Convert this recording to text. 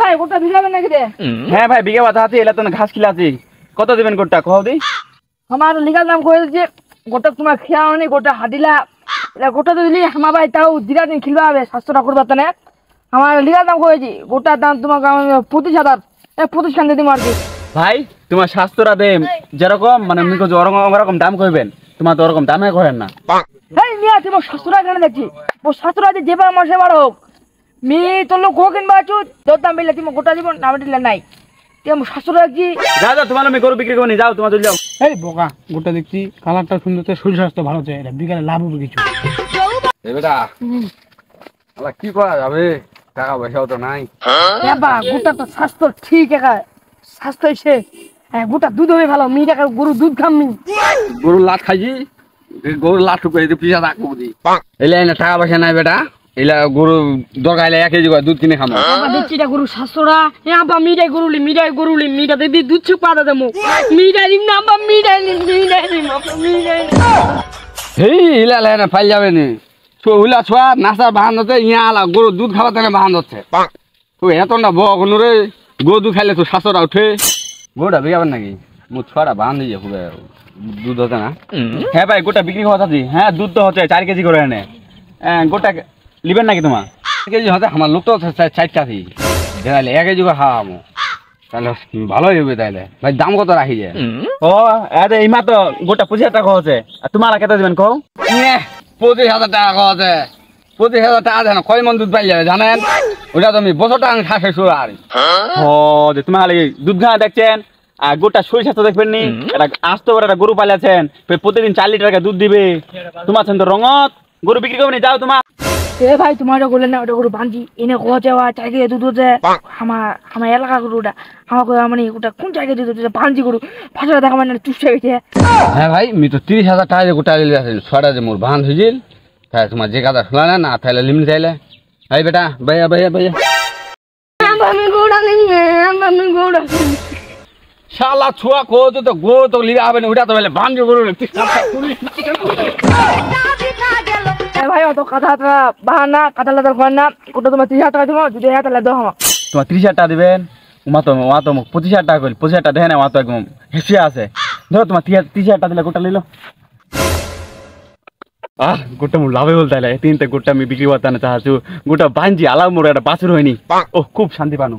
ভাই গোটা দিলাবেন নাকি রে? হ্যাঁ ভাই বিঘা বাতা আছে, এলা তো ঘাস খিলা আছে। কত দিবেন গোটা কও দি? আমার লিগাল নাম কয়ে যে গোটা তোমার খেয়া হয়নি, গোটা হাডিলা গোটা তো দিলি আমার ভাই তাও দিলা দিন খিলবা হবে, 700 টাকা করবা তানে। আমার লিগাল নাম কয়েছি গোটার দাম তোমাকে 25,000 25 দিব আর কি। ভাই তোমার স্বাস্থ্যরা দেম যেরকম মানে আমি কই ওরকম দাম কইবেন, তোমার তো ওরকম দামে করেন না। এই মিয়া তোমার 700 টাকা কেন দেখছি? ও 700 টাকা যেবা মাসে বার হোক মি তোর লোক গো কিনবা আছো তোর দাম বেলে তুমি গোটা দিব না দিলে নাই। তুমি 700 টাকা কি যা যা তোমার আমি গরু বিক্রি করনি, যাও তোমার চলে যাও। এই বোকা গোটা দেখছি কালারটা সুন্দর, শরীর স্বাস্থ্য ভালো চাই, এটা বিকালে লাভ হবে কিছু। এই বেটা আলা কি করা যাবে, টাকা পয়সাও তো নাই। বাবা গোটা তো স্বাস্থ্য ঠিক একা স্বাস্থ্য এসে গোটা দুধ হবে ভালো, মি টাকা গরু দুধ খামনি। গরুর লাট খাইছি, গরুর লাট টুকরে পিছা রাখবো বুঝি। এলে না টাকা পয়সা নাই বেটা, এলা গরু দরকার হলে 1 কেজি করে দুধ কিনে খাবো। বাবা দেখছি এটা গরু 700 টাকা। বাবা মিটাই গরুলি মিটা দিদি দুধ চুপ পাতা দেবো মিটাই দিম না বাবা মিটাই হেই ইলা লে না ফাইল যাবে নি হুলা ছোয়া নাসার বাহান হচ্ছে ইয়া আলা গরু দুধ খাবার তানে বাহান হচ্ছে। তো এত না বকনু রে, গরু দুধ খাইলে তো 700 টাকা উঠে। গরুটা বিকাবেন নাকি? মু ছোয়াটা বাহান দিয়ে খুব দুধ হচ্ছে না। হ্যাঁ ভাই গোটা বিক্রি হওয়া আছে। হ্যাঁ দুধ তো হচ্ছে 4 কেজি করে এনে। গোটা লিবেন নাকি তোমার? 1 কেজি হচ্ছে আমার লোক তো 60 কাঠি দেখাইলে 1 কেজি করে খাওয়াবো, তাহলে ভালোই হবে। তাইলে ভাই দাম কত রাখি যায়? ও আরে এই মাত্র গোটা 25,000 টাকা হচ্ছে। আর তোমার কত দিবেন কও? 25,000 টাকা আছে। 25,000 টাকা দেন কয় মন দুধ পাই যাবে জানেন? ওটা তুমি বছর টাকা খাসে শুরু আর ও যে তোমার দুধ ঘা দেখছেন আর গোটা সরিষা তো দেখবেন নি, এটা আস্ত করে একটা গরু পালিয়েছেন, প্রতিদিন 4 লিটার করে দুধ দিবে। তোমার তো রঙত গরু বিক্রি করবে, যাও তোমার। এ ভাই তোমার ওটা করলেন না, ওটা গরু বাঁধি এনে কোচে চাইকে দুধ হচ্ছে আমার এলাকা গরুটা আমাকে মানে ওটা কোন জায়গায় দুধ হচ্ছে বাঁধি গরু ফাঁসা দেখা মানে চুপসে গেছে। হ্যাঁ ভাই আমি তো 30,000 টাকা দিয়ে গোটা লিলে আছে, ছড়া যে মোর বাঁধ হয়েছিল। তাই তোমার যে কথা শোনা না তাহলে লিমিট চাইলে এই বেটা ভাইয়া ভাইয়া ভাইয়া শালা ছুয়া কো তো গরু তো লিবা হবে না, ওটা তো বলে বাঁধ গরু। ভাই অত কথা বাহানা কাঁথা লাদার করেন না, ওটা তোমার 30,000 টাকা দিব, যদি 1,000 টাকা দাও আমার। তোমার 30,000 টাকা দিবেন, মা তো 25,000 টাকা কইল, 25,000 টাকা দেখে না মা তো একদম হেসে আছে। ধরো তোমার 30,000 টাকা দিলে গোটা লইলো। গোটা মোর লাভে বলতে তিনটা গোটা আমি বিক্রি করতে না চাচ্ছু, গোটা বাঞ্জি আলাও মোর একটা বাছুর হয়নি। ও খুব শান্তি পানো।